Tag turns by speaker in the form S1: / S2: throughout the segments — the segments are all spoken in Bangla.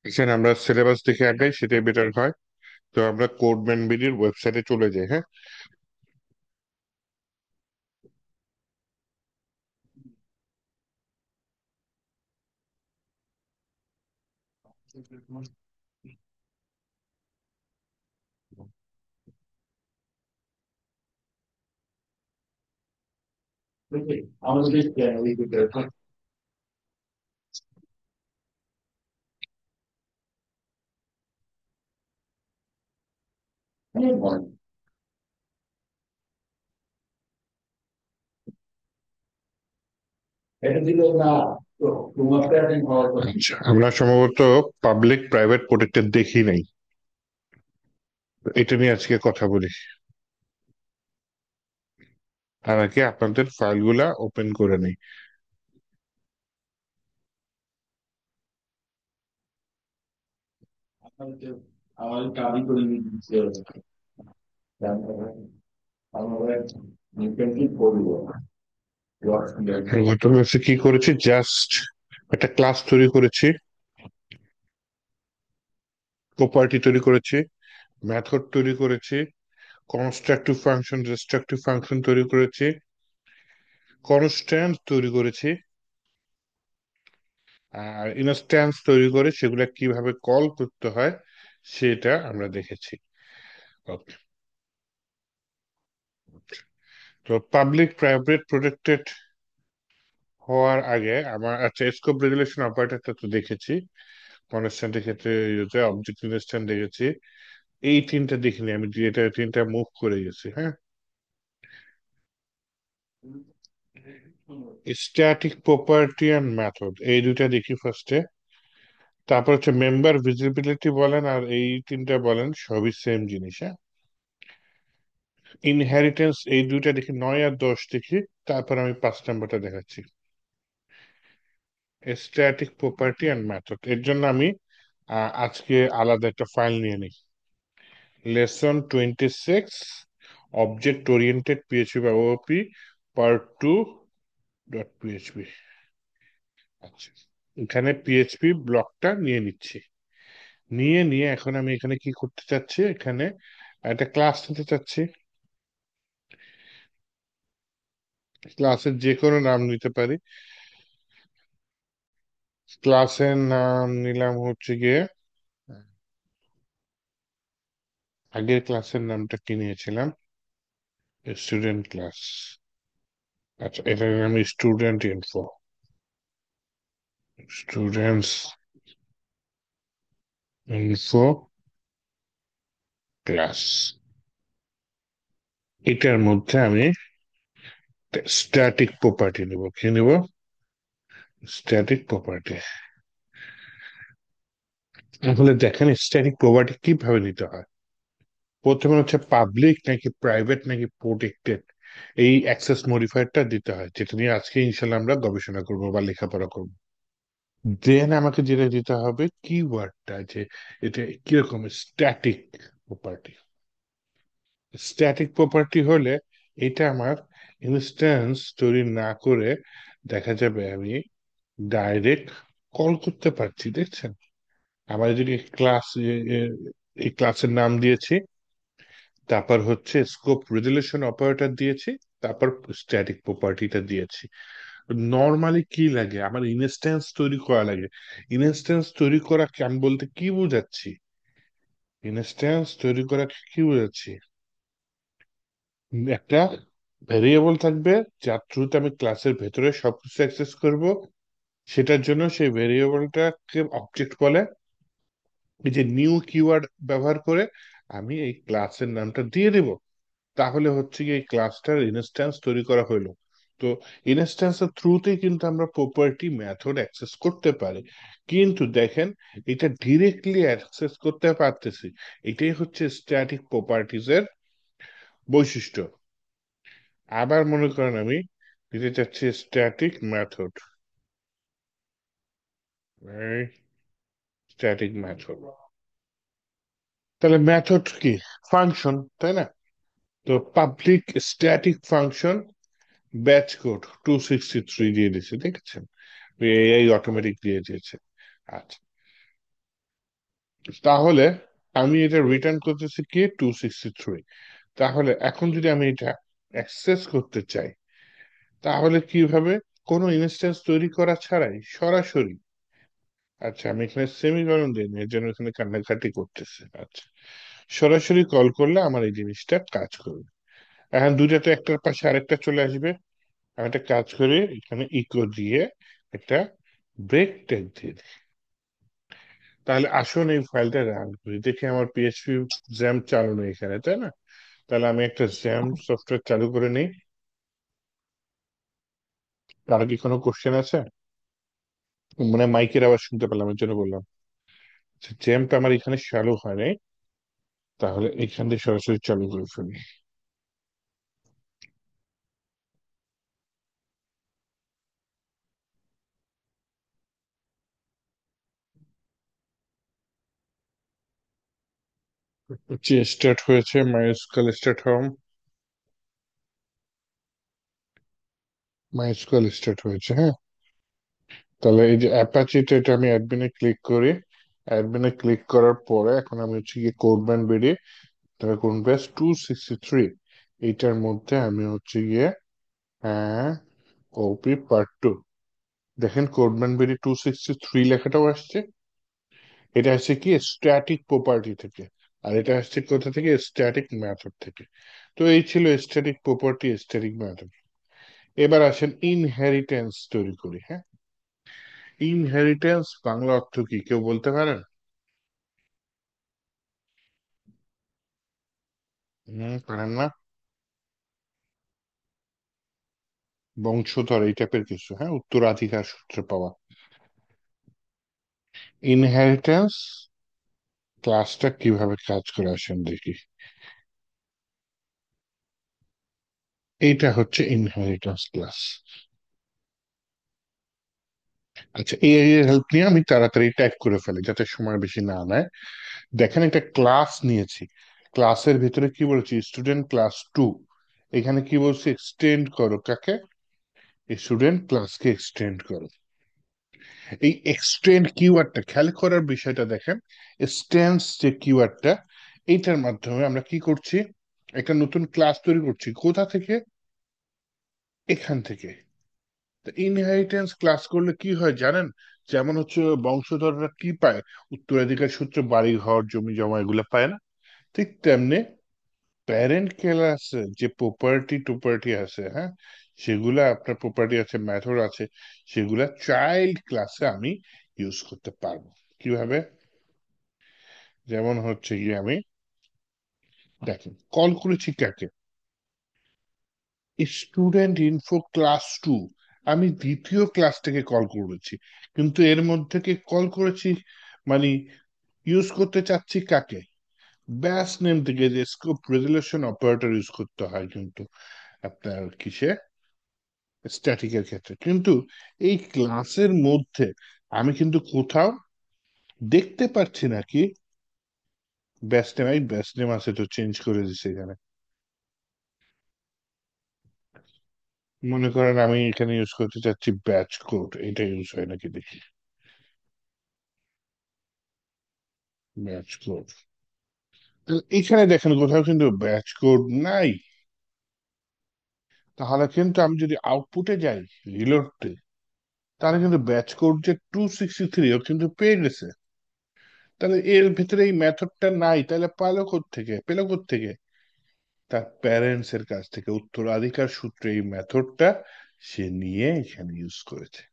S1: এখানে আমরা সিলেবাস দেখে আগাই, সেটাই বেটার হয়। তো আমরা কোডম্যান বিডির ওয়েবসাইটে চলে যাই। হ্যাঁ, আচ্ছা, আমরা সম্ভবত পাবলিক প্রাইভেট প্রোটেক্টর দেখি নাই। এটা নিয়ে আজকে কথা বলি। তার আগে আপনাদের ফাইলগুলা ওপেন করে নিই। গত ক্লাসে কি করেছি, জাস্ট একটা ক্লাস তৈরি করেছি, প্রপার্টি তৈরি করেছি, মেথড তৈরি করেছি, কনস্ট্রাকটিভ ফাংশন ডিস্ট্রাকটিভ ফাংশন তৈরি করেছি, কনস্ট্যান্ট তৈরি করেছি, আর ইনস্ট্যান্স তৈরি করে সেগুলা কিভাবে কল করতে হয় সেটা আমরা দেখেছি। ওকে। তো পাবলিক প্রাইভেট প্রোটেক্টেড হওয়ার আগে আমার, আচ্ছা, স্কোপ রেজুলেশন অপারেটরটা তো দেখেছি, কনস্ট্যান্টের ক্ষেত্রে অবজেক্ট ইনস্ট্যান্ট দেখেছি। এই তিনটা দেখিনি আমি, এটা তিনটা মুভ করে গেছি। হ্যাঁ, স্ট্যাটিক প্রপার্টি অ্যান্ড মেথড এই দুইটা দেখি ফার্স্টে। তারপর হচ্ছে মেম্বার ভিজিবিলিটি বলেন, আর এই তিনটা বলেন, সবই সেম জিনিস। হ্যাঁ, ইনহেরিটেন্স এই দুইটা দেখি, 9 আর 10 দেখি। তারপর আমি 5 নাম্বারটা দেখাচ্ছি, স্ট্যাটিক প্রপার্টি অ্যান্ড মেথড। এর জন্য আমি আজকে আলাদা একটা ফাইল নিয়ে নিই, লেসন 26, অবজেক্ট ওরিয়েন্টেড পিএইচপি বা ওপি, part 2.php। আচ্ছা, এখানে পিএইচপি ব্লকটা নিয়ে নিচ্ছি। নিয়ে এখন আমি এখানে কি করতে চাচ্ছি, এখানে একটা ক্লাস নিতে চাচ্ছি। ক্লাসের যে কোনো নাম নিতে পারি। ক্লাসের নাম নিলাম হচ্ছে গিয়ে, আগের ক্লাসের নামটা কি নিয়েছিলাম, স্টুডেন্ট ক্লাস। আচ্ছা, এটার নাম student info, students info class. এটার মধ্যে আমি স্ট্যাটিক প্রপার্টি নিব। কি নিব? Static property. তাহলে দেখেন স্ট্যাটিক প্রপার্টি কিভাবে নিতে হয়। প্রথমে হচ্ছে পাবলিক নাকি প্রাইভেট নাকি প্রোটেক্টেড, এই অ্যাক্সেস মডিফায়ারটা দিতে হয়, যেটা নিয়ে আজকে ইনশাল্লাহ আমরা গবেষণা করব বা লেখাপড়া করব। দেন আমাকে যেটা দিতে হবে কিওয়ার্ডটা, যে এটা কিরকম স্ট্যাটিক প্রপার্টি। স্ট্যাটিক প্রপার্টি হলে এটা আমার ইনস্ট্যান্স তৈরি না করে দেখা যাবে আমি ডাইরেক্ট কল করতে পারছি। দেখছেন, আমার যদি ক্লাস, এই ক্লাসের নাম দিয়েছি, তারপর হচ্ছে স্কোপ রেজুলেশন অপারেটর দিয়েছি, তারপর স্ট্যাটিক প্রপার্টিটা দিয়েছি। নর্মালি কি লাগে, আমার ইনস্ট্যান্স তৈরি করা লাগে। ইনস্ট্যান্স তৈরি করা আমি বলতে কি বোঝাচ্ছি, ইনস্ট্যান্স তৈরি করা কি বোঝাচ্ছি, একটা ভেরিয়েবল থাকবে যার থ্রুতে আমি ক্লাসের ভেতরে সবকিছু অ্যাক্সেস করব। সেটার জন্য সেই ভেরিয়েবলটাকে অবজেক্ট বলে। এই যে নিউ কিওয়ার্ড ব্যবহার করে আমি এই ক্লাসের নামটা দিয়ে দেব, তাহলে হচ্ছে কি এই ক্লাসটার ইনস্ট্যান্স তৈরি করা হলো। তো ইনস্ট্যান্সের থ্রুতেই কিন্তু আমরা প্রপার্টি মেথড অ্যাক্সেস করতে পারি। কিন্তু দেখেন, এটা ডিরেক্টলি অ্যাক্সেস করতে পারতেছি। এটাই হচ্ছে স্ট্যাটিক প্রপার্টিজ এর বৈশিষ্ট্য। আবার মনে করেন আমি দিতে চাচ্ছি স্ট্যাটিক মেথড, স্ট্যাটিক মেথড। তাহলে মেথড কি? ফাংশন, তাই না? তো public static function batch code 263 দিয়ে দিচ্ছে, দেখেছেন? এই অটোমেটিক দিয়ে দিয়েছে। আচ্ছা, তাহলে আমি এটা রিটার্ন করতেছি কি 263। তাহলে এখন যদি আমি এটা অ্যাক্সেস করতে চাই, তাহলে কিভাবে? কোনো ইনস্ট্যান্স তৈরি করা ছাড়াই সরাসরি, আচ্ছা আমি এখানে সেমিকলন দিই এর জন্য এখানে কান্নাকাটি করতেছে, আচ্ছা, সরাসরি কল করলে আমার এই জিনিসটা কাজ করবে। এখন দুইটাতে একটার পাশে আরেকটা চলে আসবে। আমি একটা কাজ করি, এখানে ইকো দিয়ে একটা ব্রেক ট্যাগ দিয়ে দিই। তাহলে আসুন এই ফাইলটা রান করি, দেখি আমার পিএইচপি জ্যাম চালু নেই এখানে, তাই না? তাহলে আমি একটা জ্যাম সফটওয়্যার চালু করে নিই। কারো কি কোনো কোশ্চেন আছে? মানে মাইকের আওয়াজ শুনতে পেলাম, এর জন্য বললাম। জ্যামটা আমার এখানে চালু হয় নাই, তাহলে এখান দিয়ে সরাসরি চালু করে ফেলি। যে স্টার্ট হয়েছে, মাইস্কুয়াল স্টার্ট হোম, মাইস্কুয়াল স্টার্ট হয়েছে, হ্যাঁ। তাহলে এই যে অ্যাপাচিতে, এটা আমি অ্যাডমিনে ক্লিক করি। অ্যাডমিনে ক্লিক করার পরে এখন আমি হচ্ছে গিয়ে কোডম্যান বেরিয়ে, তাহলে কোন ব্যাচ 263, এইটার মধ্যে আমি হচ্ছে গিয়ে, হ্যাঁ, ওপি পার্ট 2। দেখেন কোডম্যান বেরি 263 লেখাটাও আসছে। এটা আসছে কি স্ট্যাটিক প্রপার্টি থেকে, আর এটা আসছে কোথা থেকে? স্ট্যাটিক মেথড থেকে। তো এই ছিল স্ট্যাটিক প্রপার্টি, স্ট্যাটিক মেথড। এবার আসেন ইনহেরিটেন্স তৈরি করি, হ্যাঁ। ইনহেরিটেন্স বাংলা অর্থ কি কেউ বলতে পারেন? পারেন না? বংশধর এই টাইপের কিছু, হ্যাঁ, উত্তরাধিকার সূত্রে পাওয়া। ইনহেরিটেন্স ক্লাসটা কিভাবে কাজ করে আসেন দেখি। এইটা হচ্ছে ইনহেরিটেন্স ক্লাস। আচ্ছা, এই হেল্প নিয়ে আমি তাড়াতাড়ি টাইপ করে ফেলি যাতে সময় বেশি না নেয়। দেখেন একটা ক্লাস নিয়েছি, ক্লাসের ভিতরে কি বলেছি? Student class 2। এখানে কি বলছি? এক্সটেন্ড করো কাকে? স্টুডেন্ট ক্লাসকে এক্সটেন্ড করো। এই এক্সটেন্ড কিওয়ার্ডটা খেয়াল করার বিষয়টা দেখেন। এক্সটেন্স যে কিওয়ার্ডটা, এইটার মাধ্যমে আমরা কি করছি? একটা নতুন ক্লাস তৈরি করছি। কোথা থেকে? এখান থেকে। ইনহেরিটেন্স ক্লাস করলে কি হয় জানেন? যেমন হচ্ছে বংশধররা কি পায়? উত্তরাধিকার সূত্রে বাড়ি ঘর জমি জমা এগুলো পায় না? ঠিক তেমনি প্যারেন্ট ক্লাসে যে প্রপার্টি টুপার্টি আছে, হ্যাঁ, সেগুলা আপনার প্রপার্টি আছে, মেথড আছে, সেগুলা চাইল্ড ক্লাসে আমি ইউজ করতে পারবো। কিভাবে? যেমন হচ্ছে গিয়ে আমি, দেখেন কল করেছি কাকে? Student info class 2। আমি দ্বিতীয় ক্লাস থেকে কল করেছি, কিন্তু এর মধ্যে কি কল করেছি, মানে ইউজ করতে চাচ্ছি কাকে? ব্যাস নেম থেকে, যে স্কোপ রেজলিউশন অপারেটর ইউজ করতে হয় কিন্তু আপনার কিসে, স্ট্যাটিকের ক্ষেত্রে। কিন্তু এই ক্লাসের মধ্যে আমি কিন্তু কোথাও দেখতে পাচ্ছি না কি ব্যাস নেম। এই ব্যাস নেম আছে তো চেঞ্জ করে দিছে এখানে। মনে করেন আমি এখানে ইউজ করতে চাচ্ছি ব্যাচ কোড, এটা ইউজ হয় নাকি দেখি। ব্যাচ কোড, এখানে দেখেন কোথাও কিন্তু ব্যাচ কোড নাই। তাহলে কিন্তু আমি যদি আউটপুটে যাই, রিলোডে, তাহলে কিন্তু ব্যাচ কোড যে 263 ও কিন্তু পেয়ে গেছে। তাহলে এর ভিতরে এই মেথডটা নাই, তাহলে পেলো থেকে? তার প্যারেন্টস এর কাছ থেকে উত্তরাধিকার সূত্রে এই মেথডটা সে নিয়ে এখানে ইউজ করেছে।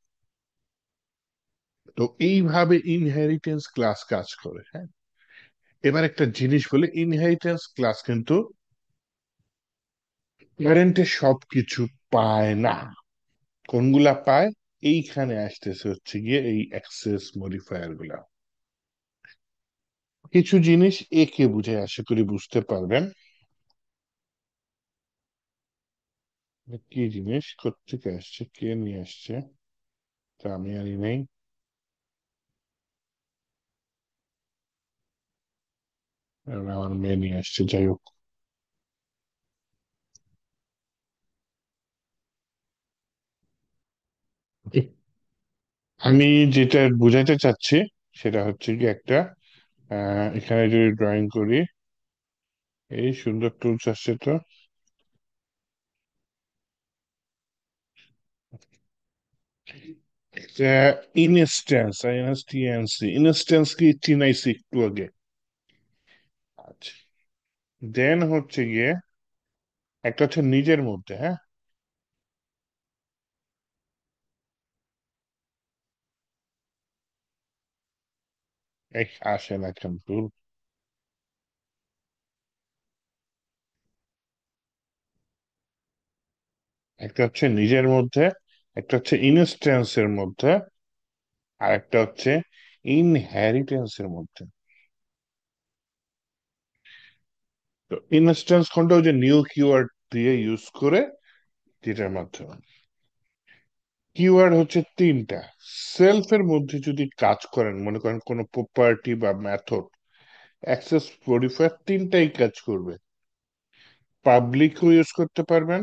S1: তো এইভাবে ইনহেরিটেন্স ক্লাস কাজ করে, হ্যাঁ। এবার একটা জিনিস বলে, ইনহেরিটেন্স ক্লাস কিন্তু প্যারেন্টের সবকিছু পায় না। কোনগুলা পায়? এইখানে আসতেছে হচ্ছে গিয়ে এই অ্যাক্সেস মডিফায়ার গুলা। কিছু জিনিস একে বুঝে, আশা করি বুঝতে পারবেন। কি জিনিস কোত্থেকে আসছে, কে নিয়ে আসছে, তা আমি জানি নেই। আর আমার মেয়ে নিয়ে আসছে, যাই হোক। আমি যেটা বুঝাইতে চাচ্ছি সেটা হচ্ছে কি, একটা এখানে যদি ড্রয়িং করি, এই সুন্দর টুলস আসছে তো। ইনস্ট্যান্স, INSTANCE, ইনস্ট্যান্স কি চিনাইছি একটু আগে। আচ্ছা, দেন হচ্ছে গিয়ে একটা হচ্ছে নিজের মধ্যে, হ্যাঁ। এই আসে না কিন্তু। একটা হচ্ছে নিজের মধ্যে, একটা হচ্ছে ইনস্ট্যান্সের মধ্যে, আর একটা হচ্ছে ইনহেরিটেন্সের মধ্যে। তো ইনস্ট্যান্স কোনটা, ওই যে নিউ কিওয়ার্ড দিয়ে ইউজ করে, যেটার মাধ্যমে। কিওয়ার্ড হচ্ছে তিনটা। সেলফের মধ্যে যদি কাজ করেন, মনে করেন কোনো প্রপার্টি বা মেথড, অ্যাক্সেস মডিফায়ার তিনটাই কাজ করবে। পাবলিকও ইউজ করতে পারবেন,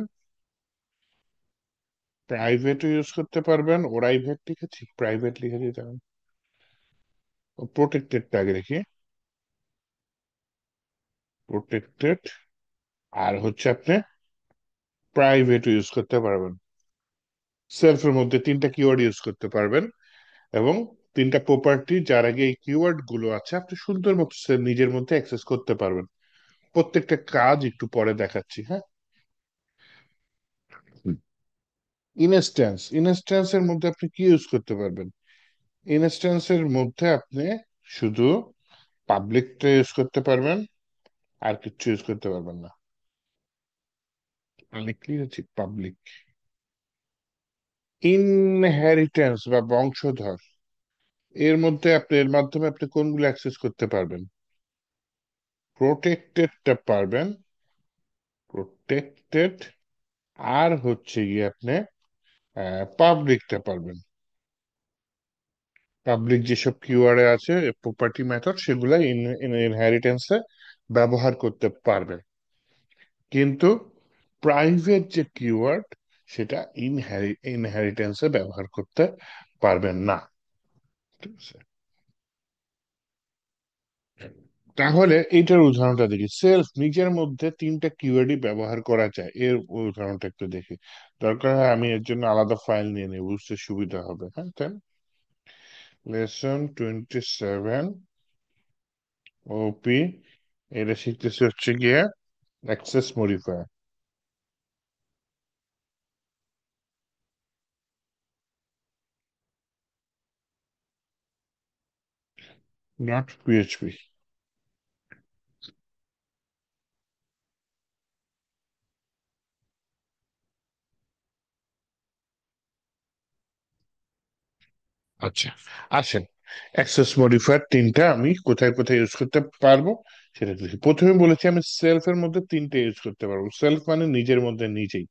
S1: প্রাইভেটও ইউজ করতে পারবেন, প্রাইভেট লিখেছি, প্রাইভেট লিখেছি তখন প্রোটেক্টেডটা আগে রেখে, প্রোটেক্টেড। আর হচ্ছে আপনি প্রাইভেট ইউজ করতে পারবেন। সেলফের মধ্যে তিনটা কিওয়ার্ড ইউজ করতে পারবেন, এবং তিনটা প্রপার্টি যার আগে এই কিওয়ার্ড গুলো আছে আপনি সুন্দর মতো নিজের মধ্যে অ্যাক্সেস করতে পারবেন। প্রত্যেকটা কাজ একটু পরে দেখাচ্ছি, হ্যাঁ। ইনস্ট্যান্স, ইনস্ট্যান্সের মধ্যে আপনি কি ইউজ করতে পারবেন? ইনস্ট্যান্সের মধ্যে আপনি শুধু পাবলিকটা ইউজ করতে পারবেন, আর কিছু ইউজ করতে পারবেন না। আমি কি হচ্ছে পাবলিক। ইনহেরিটেন্স বা বংশধর, এর মধ্যে আপনি, এর মাধ্যমে আপনি কোনগুলো অ্যাক্সেস করতে পারবেন? প্রোটেক্টেডটা পারবেন, প্রোটেক্টেড। আর হচ্ছে গিয়ে আপনি পাবলিকটা পারবেন। পাবলিক যেসব কিওয়ার্ডে আছে প্রপার্টি মেথড, সেগুলা ইনহেরিটেন্সে ব্যবহার করতে পারবেন। কিন্তু প্রাইভেট যে কিওয়ার্ড, সেটা ইনহেরিটেন্সে ব্যবহার করতে পারবেন না। ঠিক আছে, তাহলে এইটার উদাহরণটা দেখি। সেলফ, নিজের মধ্যে তিনটা কিওয়ার্ডই ব্যবহার করা যায়, এর উদাহরণটা একটু দেখি। দরকার হয় আমি এর জন্য আলাদা ফাইল নিয়ে নিই, বুঝতে সুবিধা হবে, হ্যাঁ। তাই লেসন 27 ওপি, এটা শিখতেছি হচ্ছে গিয়ে অ্যাক্সেস মডিফায়ার, নট পিএইচপি। আচ্ছা, আসেন, অ্যাক্সেস মডিফায়ার তিনটা আমি কোথায় কোথায় ইউজ করতে পারবো সেটা দেখি। প্রথমে বলেছি আমি সেলফের মধ্যে তিনটে ইউজ করতে পারবো। সেলফ মানে নিজের মধ্যে নিজেই।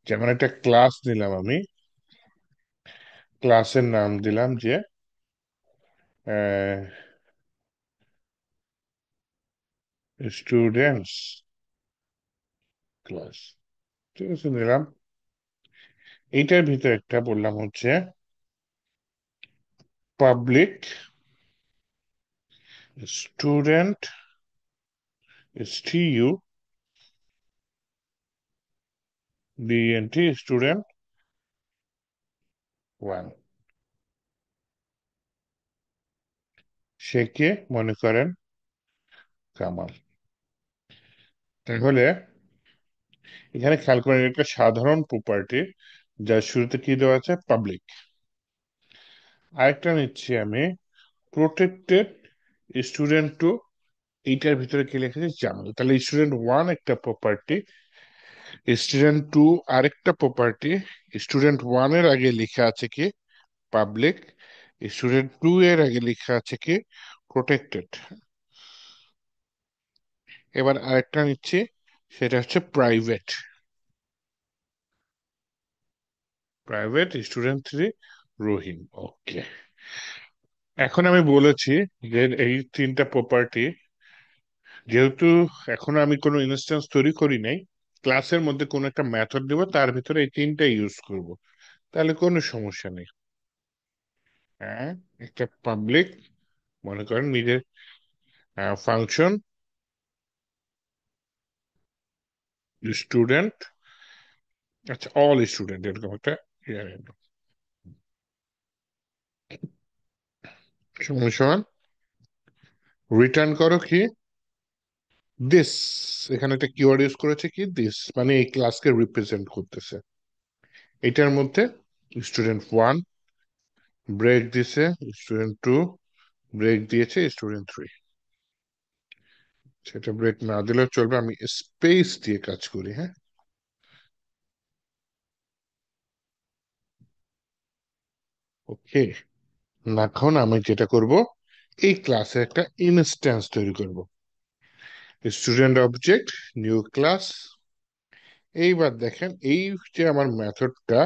S1: যেমন একটা ক্লাস নিলাম আমি, ক্লাসের নাম দিলাম যে স্টুডেন্টস ক্লাস, ঠিক আছে, নিলাম। এইটার ভিতরে একটা বললাম হচ্ছে public student, STUDENT, student one. সে কে, মনে করেন কামাল। তাহলে এখানে খেয়াল করেন, একটা সাধারণ প্রপার্টি যার শুরুতে কি দেওয়া আছে, পাবলিক। আরেকটা নিচ্ছি আমি, প্রোটেক্টেড স্টুডেন্ট টু, এইটার ভিতরে কি লিখেছে, জামাল। তাহলে স্টুডেন্ট ওয়ান একটা প্রপার্টি, স্টুডেন্ট টু আরেকটা প্রপার্টি। স্টুডেন্ট ওয়ান এর আগে লেখা আছে কি, পাবলিক। স্টুডেন্ট টু এর আগে লেখা আছে কি, প্রোটেক্টেড। এবার আরেকটা নিচ্ছি, সেটা হচ্ছে প্রাইভেট। প্রাইভেট স্টুডেন্ট থ্রি, রহিম। ওকে, এখন আমি বলেছি যে এই তিনটা প্রপার্টি, যেহেতু এখনো আমি কোনো ইনস্ট্যান্স তৈরি করি নাই, ক্লাসের মধ্যে কোনো একটা মেথড দেবো, তার ভিতরে এই তিনটা ইউজ করব, তাহলে কোনো সমস্যা নেই। হ্যাঁ, একটা পাবলিক মনে করেন নিজের ফাংশন স্টুডেন্ট, আচ্ছা অল স্টুডেন্ট এরকম একটা সমান সমান রিটার্ন করো কি দিস। এখানে একটা কিওয়ার্ড ইউজ করেছে কি দিস, মানে এই ক্লাসকে রিপ্রেজেন্ট করতেছে। এটার মধ্যে স্টুডেন্ট ওয়ান ব্রেক দিছে, স্টুডেন্ট টু ব্রেক দিয়েছে, স্টুডেন্ট থ্রি। সেটা ব্রেক না দিলেও চলবে, আমি স্পেস দিয়ে কাজ করি। হ্যাঁ, ওকে। এখন আমি যেটা করব, এই ক্লাসে একটা ইনস্ট্যান্স তৈরি করব। Student object, new class. এইবার দেখেন এই যে আমার মেথডটা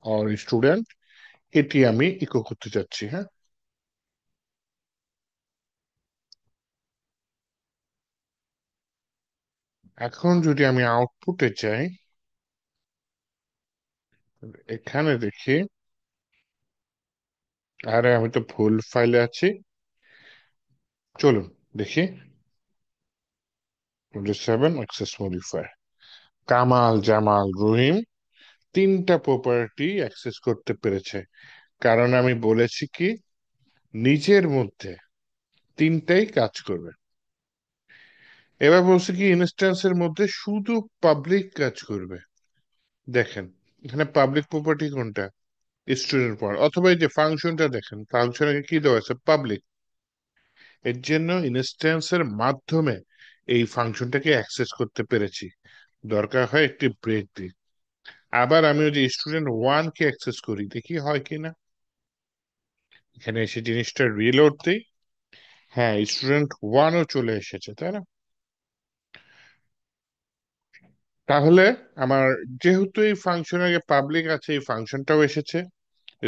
S1: আর স্টুডেন্ট, এটি আমি ইকো করতে চাচ্ছি। হ্যাঁ, এখন যদি আমি আউটপুটে যাই, এখানে দেখি, আরে আমি তো ভুল ফাইলে আছি। চলুন দেখি। 27 অ্যাক্সেস মডিফায়ার, কামাল জামাল রহিম তিনটা প্রপার্টি অ্যাক্সেস করতে পেরেছে, কারণ আমি বলেছি কি নিজের মধ্যে তিনটাই কাজ করবে। এবার বলছি কি ইনস্ট্যান্সের মধ্যে শুধু পাবলিক কাজ করবে। দেখেন এখানে পাবলিক প্রপার্টি কোনটা, স্টুডেন্ট পয়েন্ট, অথবা এই যে ফাংশনটা দেখেন, ফাংশনে কি দেওয়া আছে পাবলিক। এর জন্য ইনস্ট্যান্সের মাধ্যমে এই ফাংশনটাকে অ্যাক্সেস করতে পেরেছি। দরকার হয় একটি ব্রেক দিই। আবার আমি ওই যে স্টুডেন্ট ওয়ান কে অ্যাক্সেস করি, দেখি হয় কিনা। এখানে এসে জিনিসটা রিলোড দিই, হ্যাঁ স্টুডেন্ট ওয়ানও চলে এসেছে, তাই না? তাহলে আমার যেহেতু এই ফাংশন আগে পাবলিক আছে, এই ফাংশনটাও এসেছে।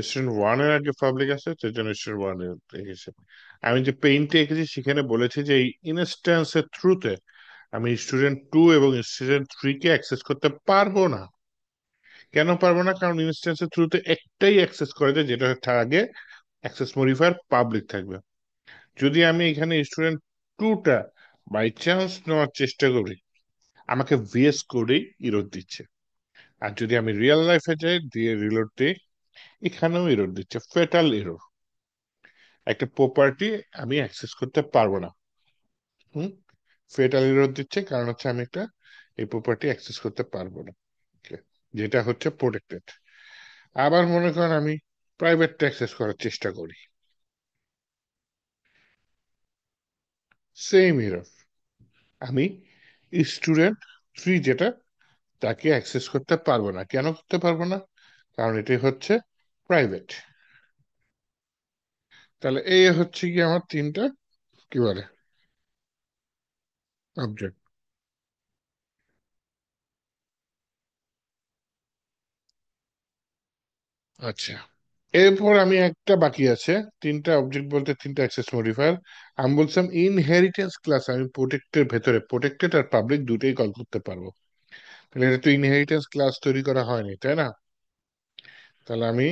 S1: স্টুডেন্ট ওয়ান এর আগে পাবলিক আছে, সেজন্য স্টুডেন্ট ওয়ান এসেছে। আমি যে পেইন্টে এঁকেছি সেখানে বলেছি যে এই ইনস্ট্যান্সের থ্রুতে আমি স্টুডেন্ট টু এবং স্টুডেন্ট থ্রি কে অ্যাক্সেস করতে পারবো না। কেন পারবো না? কারণ ইনস্ট্যান্সের থ্রুতে একটাই অ্যাক্সেস করা যায়, যেটা হচ্ছে আগে অ্যাক্সেস মডিফায়ার পাবলিক থাকবে। যদি আমি এখানে স্টুডেন্ট টুটা বাই চান্স নেওয়ার চেষ্টা করি, আমাকে ভিএস কোডেই ইরর দিচ্ছে। আর যদি আমি রিয়েল লাইফে যাই, দিয়ে রিলোড দিই, এখানেও ইরর দিচ্ছে, ফেটাল ইরর। একটা প্রপার্টি আমি অ্যাক্সেস করতে পারবো না। হুম, ফেটাল ইরর দিচ্ছে কারণ হচ্ছে আমি একটা এই প্রপার্টি অ্যাক্সেস করতে পারবো না। Okay, যেটা হচ্ছে প্রোটেক্টেড। আবার মনে করেন আমি প্রাইভেট অ্যাক্সেস করার চেষ্টা করি, সেম ইরর। আমি স্টুডেন্ট থ্রি যেটা, তাকে অ্যাক্সেস করতে পারবো না। কেন করতে পারবো না? কারণ এটি হচ্ছে প্রাইভেট। তাহলে এই হচ্ছে কি আমার তিনটা কি বলে অবজেক্ট। আচ্ছা, এরপর আমি একটা বাকি আছে, তিনটা অবজেক্ট বলতে তিনটা অ্যাক্সেস মডিফায়ার। আমি বলছিলাম ইনহেরিটেন্স ক্লাস আমি প্রোটেক্টের ভেতরে প্রোটেক্টেড আর পাবলিক দুটোই কল করতে পারবো। তাহলে এটা তো ইনহেরিটেন্স ক্লাস তৈরি করা হয়নি, তাই না? তাহলে আমি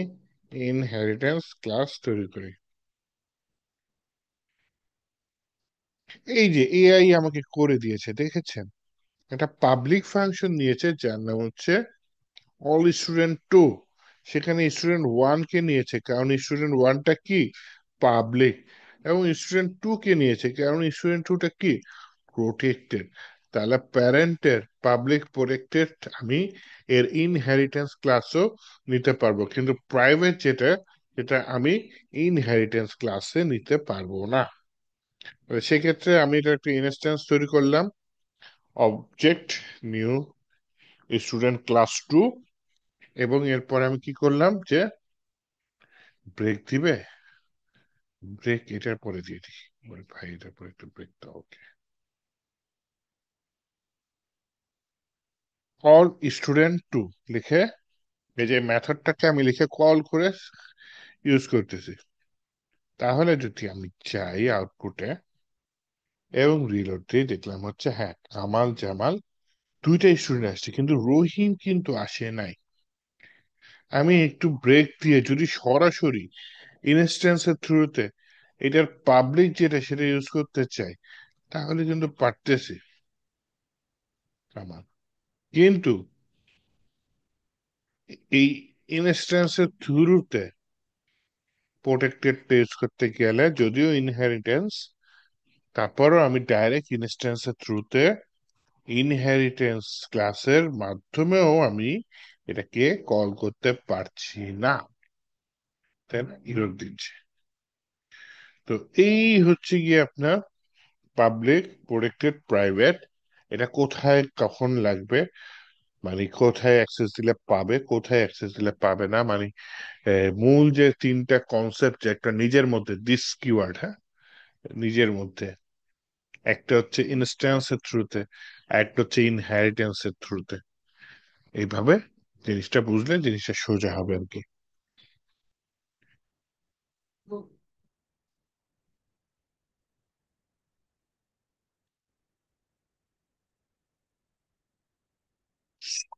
S1: ইনহেরিটেন্স ক্লাস তৈরি করি। এই যে এআই আমাকে করে দিয়েছে, দেখেছেন? একটা পাবলিক ফাংশন নিয়েছে যার নাম হচ্ছে অল স্টুডেন্ট টু। সেখানে স্টুডেন্ট ওয়ান কে নিয়েছে কারণ স্টুডেন্ট ওয়ানটা কি পাবলিক, এবং স্টুডেন্ট টু কে নিয়েছে কারণ স্টুডেন্ট টুটা কি প্রোটেক্টেড। তাহলে প্যারেন্টের পাবলিক প্রোটেক্টেড আমি এর ইনহেরিটেন্স ক্লাসও নিতে পারবো, কিন্তু প্রাইভেট যেটা, সেটা আমি ইনহেরিটেন্স ক্লাসে নিতে পারবো না। সেক্ষেত্রে আমি এটা একটা ইনস্ট্যান্স তৈরি করলাম, object new student class two, এবং এরপর আমি কি করলাম যে ব্রেক দিবে, ব্রেক এটার পরে দিয়ে দিই। ওরে ভাই, এটার পরে একটু ব্রেক দাও, ওকে। কল স্টুডেন্ট টু লিখে, এই যে মেথডটাকে আমি লিখে কল করে ইউজ করতেছি। তাহলে যদি আমি চাই আউটপুটে এবং রিলোড দিয়ে, দেখলাম হচ্ছে হ্যাঁ কামাল জামাল দুইটা স্টুডেন্ট আসছে, কিন্তু রহিম কিন্তু আসে নাই। আমি একটু ব্রেক দিয়ে যদি সরাসরি ইনস্ট্যান্সের থ্রুতে এটার পাবলিক যেটা সেটা ইউজ করতে চাই, তাহলে কিন্তু পারতেছি আমার। কিন্তু এই ইনস্ট্যান্সের থ্রুতে প্রোটেক্টেড ইউজ করতে গেলে, যদিও ইনহেরিটেন্স, তারপরও আমি ডাইরেক্ট ইনস্ট্যান্সের থ্রুতে ইনহেরিটেন্স ক্লাসের মাধ্যমেও আমি এটাকে কল করতে পারছি না, তাই না? ইরর দিচ্ছে। তো এই হচ্ছে গিয়ে আপনার পাবলিক, প্রোটেক্টেড, প্রাইভেট। এটা কোথায় কখন লাগবে, মানে কোথায় অ্যাক্সেস দিলে পাবে, কোথায় অ্যাক্সেস দিলে পাবে না, মানে মূল যে তিনটা কনসেপ্ট, যে একটা নিজের মধ্যে দিস কিওয়ার্ড, হ্যাঁ, নিজের মধ্যে একটা হচ্ছে ইনস্ট্যান্সের থ্রুতে, একটা হচ্ছে ইনহেরিটেন্সের থ্রুতে। এইভাবে জিনিসটা বুঝলে জিনিসটা সোজা হবে আর কি।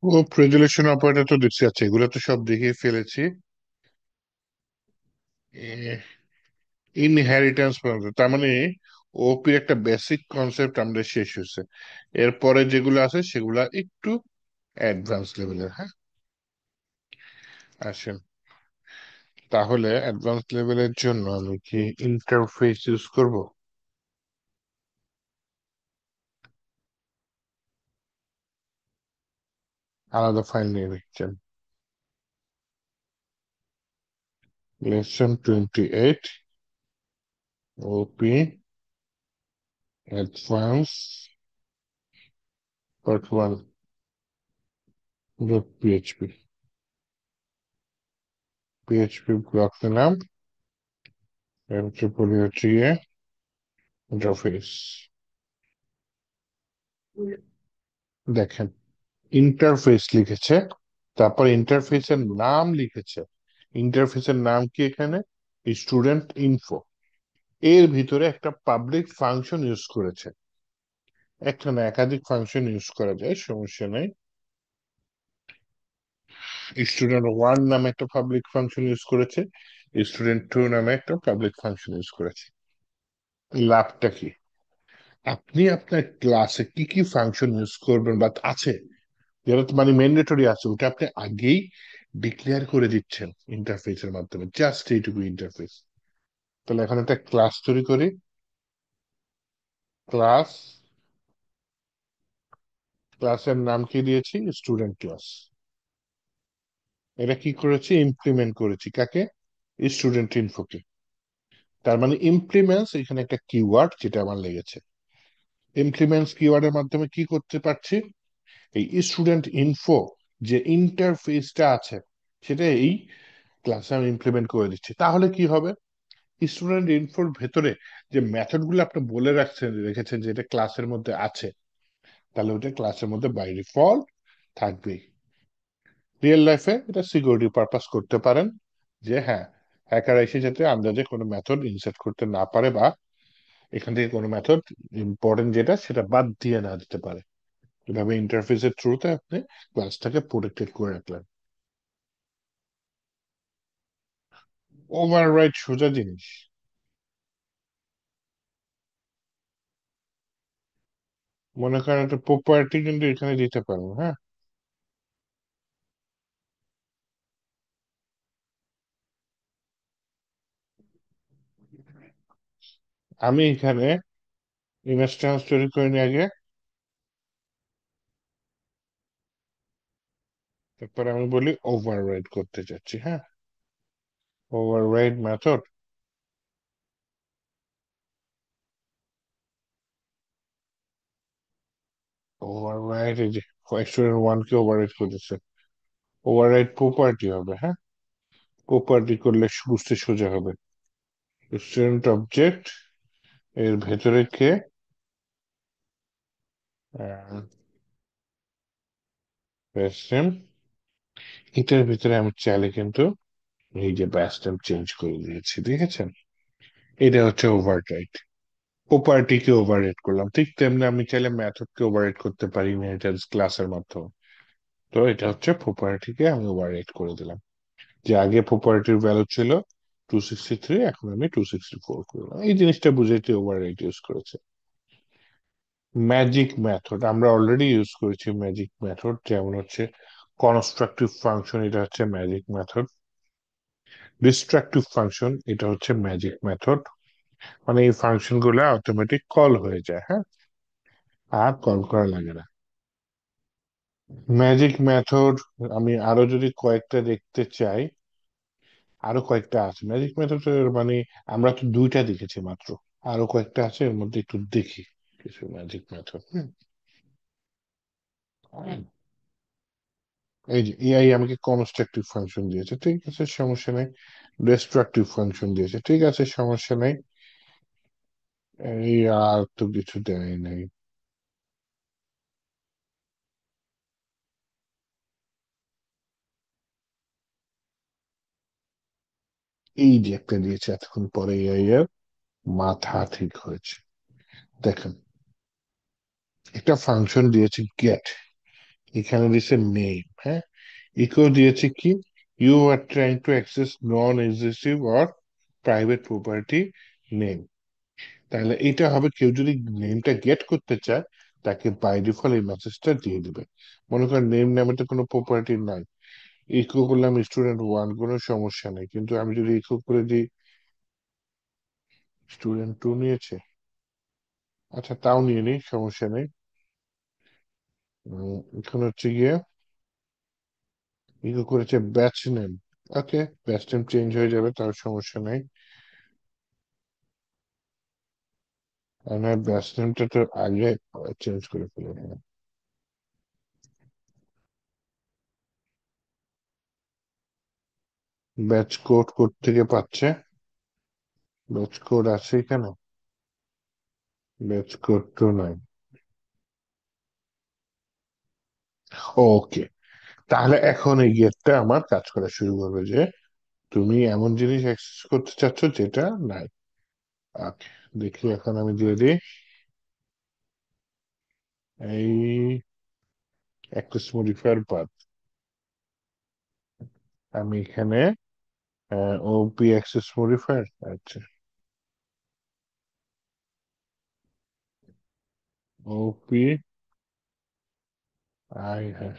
S1: ও রেজুলেশন অপারেটর তো দেখছি, আছে এগুলো তো সব দেখে ফেলেছি। ইনহেরিটেন্স পর্যন্ত, তার মানে ওপির একটা বেসিক কনসেপ্ট আমাদের শেষ হয়েছে। এরপরে যেগুলো আছে সেগুলা একটু অ্যাডভান্স লেভেলের, হ্যাঁ। আসেন, তাহলে অ্যাডভান্স লেভেলের জন্য আমি কি ইন্টারফেস ইউজ করব? আলাদা ফাইল নিয়ে নিচ্ছেন? Lesson 28, OP advance part 1 dot PHP. PHP block নিলাম, এর হচ্ছে বলি হচ্ছে গিয়ে ইন্টারফেস। দেখেন, ইন্টারফেস লিখেছে, তারপর ইন্টারফেসের নাম লিখেছে। ইন্টারফেসের নাম কি এখানে? Student info. এর ভিতরে একটা পাবলিক ফাংশন ইউজ করেছে। একটা না, একাধিক ফাংশন ইউজ করা যায়, সমস্যা নেই। স্টুডেন্ট 1 নামে একটা পাবলিক ফাংশন ইউজ করেছে, স্টুডেন্ট 2 নামে একটা পাবলিক ফাংশন ইউজ করেছে। লাভটা কি? আপনি আপনার ক্লাসে কি কি ফাংশন ইউজ করবেন বা আছে, যেটা তো মানে ম্যান্ডেটরি আছে, ওটা আপনি আগেই ডিক্লেয়ার করে দিচ্ছেন ইন্টারফেসের মাধ্যমে, জাস্ট এইটুকু ইন্টারফেস। তাহলে এখন একটা ক্লাস তৈরি করি। ক্লাস, ক্লাসের নাম কি দিয়েছি? Student class. এটা কি করেছি? ইমপ্লিমেন্ট করেছি কাকে? স্টুডেন্ট ইনফোকে। তার মানে ইমপ্লিমেন্টস এখানে একটা কিওয়ার্ড যেটা আমার লেগেছে। ইমপ্লিমেন্টস কিওয়ার্ডের মাধ্যমে কি করতে পারছি? এই স্টুডেন্ট ইনফো যে ইন্টারফেসটা আছে, সেটা এই ক্লাসে আমি ইমপ্লিমেন্ট করে দিচ্ছি। তাহলে কি হবে? স্টুডেন্ট ইনফোর ভেতরে যে মেথড গুলো আপনি বলে রাখছেন, রেখেছেন, যেটা ক্লাসের মধ্যে আছে, তাহলে ওটা ক্লাসের মধ্যে বাই ডিফল্ট থাকবেই। রিয়েল লাইফে এটা সিকিউরিটি পারপাস করতে পারেন, যে হ্যাঁ, হ্যাকার এসে যাতে আন্দাজে কোনো মেথড ইনসার্ট করতে না পারে, বা এখান থেকে কোনো মেথড ইম্পর্টেন্ট যেটা সেটা বাদ দিয়ে না দিতে পারে। এভাবে ইন্টারফেসের থ্রুতে আপনি ক্লাসটাকে প্রোটেক্টেড করে রাখলেন। ওভাররাইট সোজা জিনিস। মনে করেন একটা প্রপার্টি কিন্তু এখানে দিতে পারেন, হ্যাঁ। আমি এখানে ইনস্ট্যান্স তৈরি করে নিয়ে আগে, তারপরে আমি বলি ওভাররাইড করতে চাচ্ছি, হ্যাঁ। ওভাররাইড মেথড, ওভাররাইড, এই যে স্টুডেন্ট 1 কে ওভাররাইড করেছে, ওভাররাইড প্রপার্টি হবে, হ্যাঁ। প্রপার্টি করলে বুঝতে সোজা হবে। স্টুডেন্ট অবজেক্ট এর ভেতরে কে, ব্যাসটেম। এটার ভিতরে আমি চাইলে কিন্তু এই যে ব্যাসটেম চেঞ্জ করে দিয়েছি, দেখেছেন? এটা হচ্ছে ওভাররাইড। প্রপার্টিকে ওভাররাইড করলাম, ঠিক তেমনি আমি চাইলে মেথডকে ওভাররাইড করতে পারি ইনহেরিটেন্স ক্লাসের মাধ্যমে। তো এটা হচ্ছে প্রপার্টিকে আমি ওভাররাইড করে দিলাম। যে আগে প্রপার্টির ভ্যালু ছিল 263, এখন আমি 264 করলাম। এই জিনিসটা বুঝাইতে ওভাররাইট ইউজ করেছে। ম্যাজিক মেথড আমরা অলরেডি ইউজ করেছি। ম্যাজিক মেথড যেমন হচ্ছে কনস্ট্রাকটিভ ফাংশন, এটা হচ্ছে ম্যাজিক মেথড। ডিস্ট্রাকটিভ ফাংশন, এটা হচ্ছে ম্যাজিক মেথড। মানে এই ফাংশন গুলো অটোমেটিক কল হয়ে যায়, হ্যাঁ, আর কল করা লাগে না। ম্যাজিক মেথড আমি আরো যদি কয়েকটা দেখতে চাই, আরো কয়েকটা আছে ম্যাজিক মেথড। মানে আমরা তো দুইটা দেখেছি মাত্র, আরো কয়েকটা আছে, এর মধ্যে একটু দেখি কিছু ম্যাজিক মেথড। এই যে এআই আমাকে কনস্ট্রাকটিভ ফাংশন দিয়েছে, ঠিক আছে, সমস্যা নেই। ডিস্ট্রাকটিভ ফাংশন দিয়েছে, ঠিক আছে, সমস্যা নেই। এই আর তো কিছু দেয় নাই। এই যে একটা দিয়েছে এতক্ষণ পরে, এআই এর মাথা ঠিক হয়েছে। দেখেন, একটা ফাংশন দিয়েছে গেট, এখানে দিয়েছে নেম, হ্যাঁ, ইকো দিয়েছে কি, you are trying to access non existent or private property name. তাহলে এটা হবে, কেউ যদি নেমটা গেট করতে চায়, তাকে বাই ডিফল্ট এই মেসেজটা দিয়ে দিবে। মনে করেন নেম নামে তো কোনো প্রপার্টি নাই, ইকো করলাম স্টুডেন্ট 1, কোনো সমস্যা নেই। কিন্তু আমি যদি ইকো করে দিই স্টুডেন্ট 2 নিয়েছে, আচ্ছা তাও নিয়ে নিই, সমস্যা নেই। এখন হচ্ছে গিয়ে ইকো করেছে ব্যাচ নেম, ওকে, ব্যাচ নেম চেঞ্জ হয়ে যাবে, তার সমস্যা নেই। আমার ব্যাচ নেমটা তো আগে চেঞ্জ করে ফেলে। ব্যাচ কোড কোড থেকে পাচ্ছে, ব্যাচ কোড আছে এখানে, ব্যাচ কোড তো নাই। ওকে, তাহলে এখন এই গেটটা আমার কাজ করা শুরু করবে যে তুমি এমন জিনিস অ্যাক্সেস করতে চাচ্ছ যেটা নাই। ওকে, দেখি এখন আমি দিয়ে দিই এই অ্যাক্সেস মডিফায়ার পাথ। আমি এখানে ওপি অ্যাক্সেস মডিফায়ার, আচ্ছা, ওপি আই, হ্যাঁ,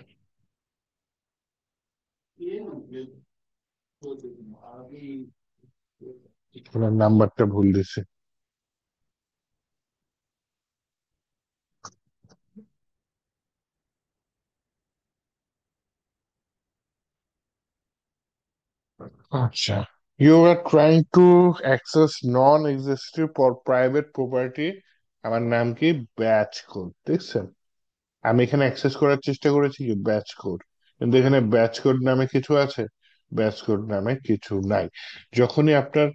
S1: ওনার নাম্বারটা ভুল দিছে। আচ্ছা, you are trying to access non existent for private property, আমার নাম কি, ব্যাচ কোড, দেখছেন? আমি এখানে অ্যাক্সেস করার চেষ্টা করেছি কি ব্যাচ কোড, কিন্তু এখানে ব্যাচ কোড নামে কিছু আছে, ব্যাচ কোড নামে কিছু নাই। যখনই আপনার,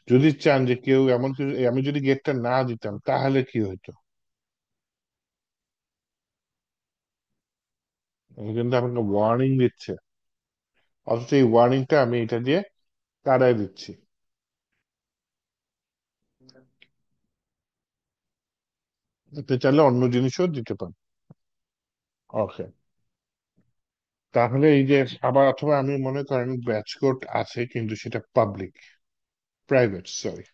S1: যদি চান যে কেউ এমন কিছু, আমি যদি গেটটা না দিতাম তাহলে কি হইতো, আমি কিন্তু আমাকে ওয়ার্নিং দিচ্ছে, অথচ এই ওয়ার্নিংটা আমি এটা দিয়ে কাটায় দিচ্ছি। এতে চাইলে অন্য জিনিসও দিতে পারেন। ওকে, তাহলে এই যে আবার, অথবা আমি মনে করেন ব্যাচ কোড আছে কিন্তু সেটা public, private sorry,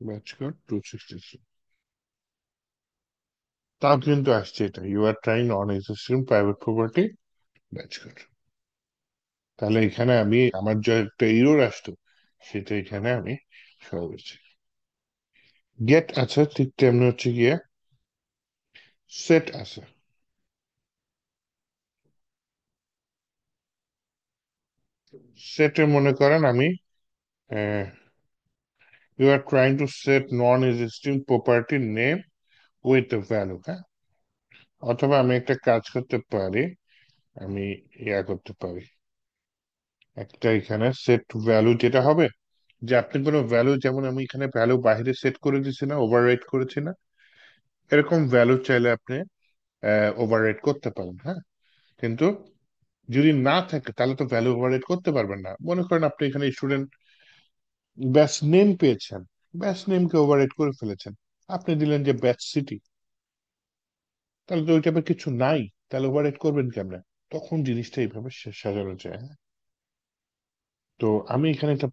S1: batch code 263, তাও কিন্তু আসছে এটা, you are trying non existing private property batch code. তাহলে এখানে আমি আমার যে একটা ইরর আসতো, সেটা এখানে আমি সরাচ্ছি। গেট আছে, ঠিক তেমনি হচ্ছে গিয়ে সেট আছে। সেটে মনে করেন আমি you are trying to set non existing property name with the value, হ্যাঁ, অথবা আমি একটা কাজ করতে পারি, আমি ইয়া করতে পারি, একটা এখানে সেট ভ্যালু যেটা হবে, যে আপনি কোনো ভ্যালু, যেমন আমি এখানে ভ্যালু বাইরে সেট করে দিচ্ছি না, ওভাররাইট করেছি না, এরকম ভ্যালু চাইলে আপনি ওভাররাইট করতে পারেন, হ্যাঁ। কিন্তু যদি না থাকে তাহলে তো ভ্যালু ওভাররাইট করতে পারবেন না। মনে করেন আপনি এখানে স্টুডেন্ট ব্যাচ নেম পেয়েছেন, ব্যাচ নেমকে ওভাররাইট করে ফেলেছেন, আপনি দিলেন যে ব্যাচ সিটি, তাহলে তো ওই টাইপের কিছু নাই, তাহলে ওভাররাইট করবেন কেমনে? তখন জিনিসটা এইভাবে সাজানো যায়, হ্যাঁ? তো আমি এখানে একটা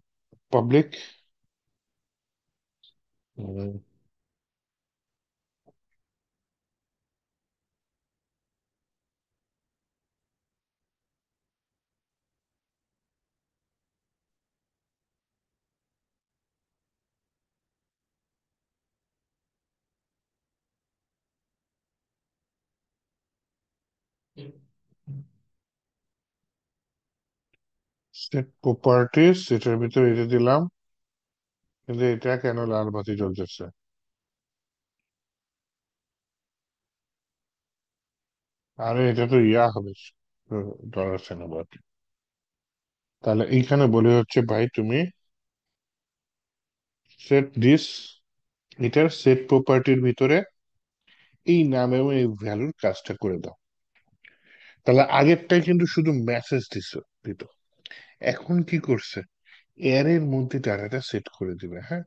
S1: পাবলিক সেট প্রপার্টিস, এটার ভিতরে এটা দিলাম, কিন্তু এটা কেন লাল বাতি জ্বলতেছে? আরে এটা তো ইয়া হবে, ডলার সেন আবার। তাহলে এইখানে বলে হচ্ছে ভাই তুমি সেট দিস, এটার সেট প্রপার্টির ভিতরে এই নাম এবং এই ভ্যালুর কাজটা করে দাও। তাহলে আগেরটাই কিন্তু শুধু মেসেজ দিত, এখন কি করছে, এর এর মধ্যে ডাটাটা সেট করে দিবে, হ্যাঁ?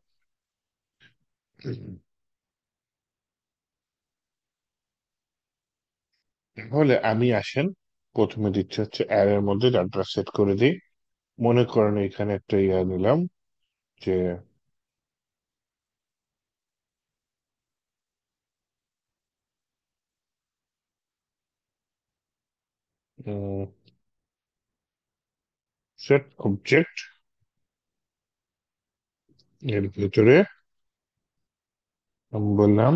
S1: তাহলে আমি আসেন, প্রথমে দিচ্ছে হচ্ছে এর এর মধ্যে ডাটা সেট করে দিই। মনে করেন এখানে একটা ইয়া নিলাম, যে সেট অবজেক্ট, এর ভিতরে আমি বললাম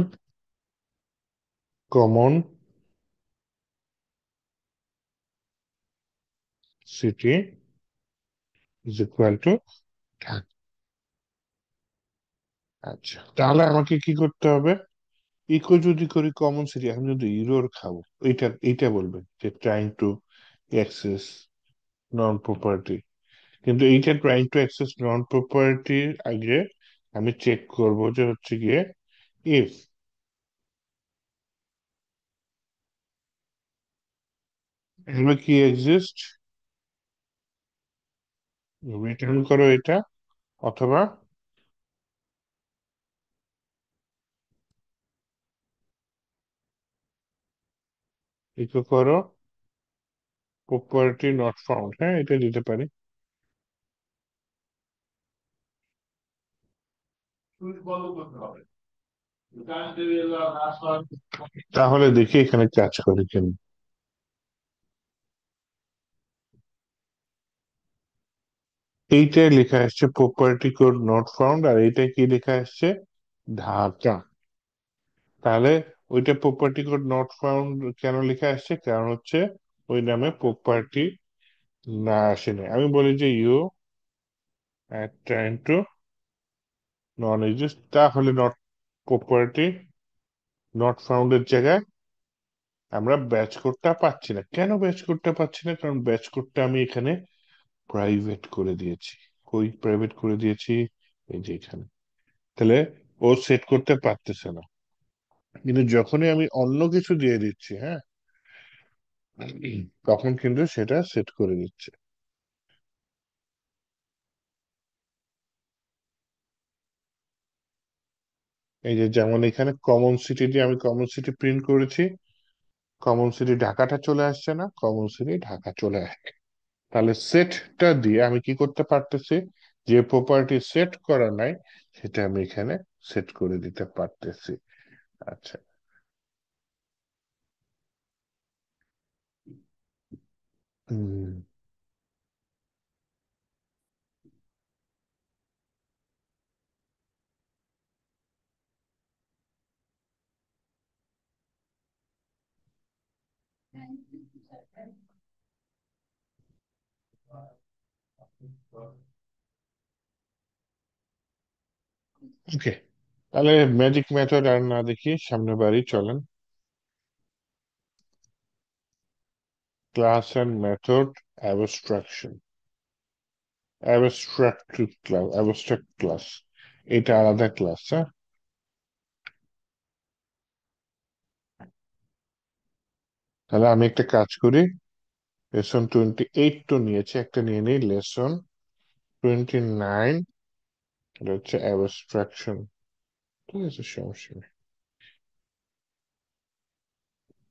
S1: common city is equal to. আচ্ছা, তাহলে আমাকে কি করতে হবে? ইকো যদি করি কমন সিটি, এখন যদি ইরোর খাবো, এইটা বলবে যে trying to access non property, কিন্তু এইটা ট্রাইং টু অ্যাক্সেস নন প্রপার্টির আগে আমি চেক করব যে হচ্ছে গিয়ে ইফ, এগুলো কি এক্সিস্ট, রিটার্ন করো এটা, অথবা ইকো করো প্রপার্টি নট ফাউন্ড, হ্যাঁ এটা দিতে পারি। তাহলে দেখি এখানে কাজ করে কিনা। এইটাই লেখা আসছে প্রপার্টি কোড নট ফাউন্ড, আর এইটাই কি লেখা আসছে, ঢাকা। তাহলে ওইটা প্রপার্টি কোড নট ফাউন্ড কেন লেখা আসছে, কারণ হচ্ছে ওই নামে প্রপার্টি না আসেনি। আমি বলি যে you trying to non exist, তাহলে নট প্রপার্টি নট ফাউন্ডের জায়গায় আমরা ব্যাচ কোডটা পাচ্ছি না। কেন ব্যাচ কোডটা পাচ্ছি না? কারণ ব্যাচ কোডটা আমি এখানে প্রাইভেট করে দিয়েছি। কই প্রাইভেট করে দিয়েছি? এই যে এখানে। তাহলে ও সেট করতে পারতেছে না, কিন্তু যখনই আমি অন্য কিছু দিয়ে দিচ্ছি, হ্যাঁ, তখন কিন্তু সেটা সেট করে দিচ্ছে। এই যে যেমন এখানে কমন সিটি দিয়ে আমি কমন সিটি প্রিন্ট করেছি, কমন সিটি ঢাকাটা চলে আসছে না, কমন সিটি ঢাকা চলে আসছে। তাহলে সেটটা দিয়ে আমি কি করতে পারতেছি, যে প্রপার্টি সেট করা নাই সেটা আমি এখানে সেট করে দিতে পারতেছি। আচ্ছা। ওকে, তাহলে ম্যাজিক মেথড আর না দেখি, সামনে বাড়ি চলেন। Class and method abstraction, abstract class, এটা আলাদা ক্লাস, হ্যাঁ? তাহলে আমি একটা কাজ করি, লেসন 28 তো নিয়েছি, একটা নিয়ে নিই লেসন 29, এটা হচ্ছে অ্যাবস্ট্রাকশন। ঠিক আছে, সমস্যা নেই।